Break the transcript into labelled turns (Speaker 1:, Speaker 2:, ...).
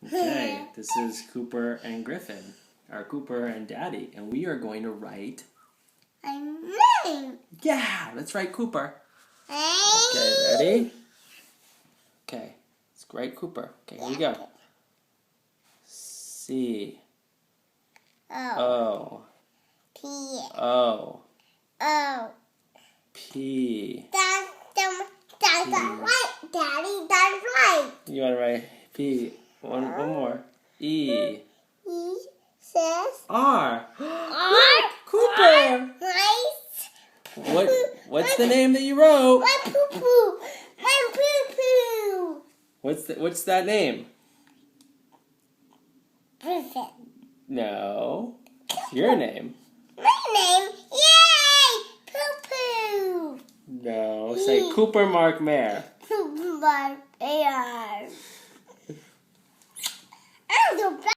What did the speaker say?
Speaker 1: Okay, this is Cooper and Griffin, or Cooper and Daddy, and we are going to write...
Speaker 2: My name.
Speaker 1: Yeah, let's write Cooper. Okay, ready? Okay, let's write Cooper. Okay, here we go. C. O.
Speaker 2: P.
Speaker 1: O.
Speaker 2: O.
Speaker 1: P.
Speaker 2: That's right, Daddy. That's right.
Speaker 1: You want to write P. One more. E.
Speaker 2: E says
Speaker 1: R.
Speaker 2: R.
Speaker 1: Cooper.
Speaker 2: Nice.
Speaker 1: What's the name that you wrote?
Speaker 2: My poo poo. My poo poo.
Speaker 1: What's that name?
Speaker 2: Griffin.
Speaker 1: No. It's your name.
Speaker 2: My name. Yay! Poo poo.
Speaker 1: No. Say Cooper Mark Mayer.
Speaker 2: Poo poo.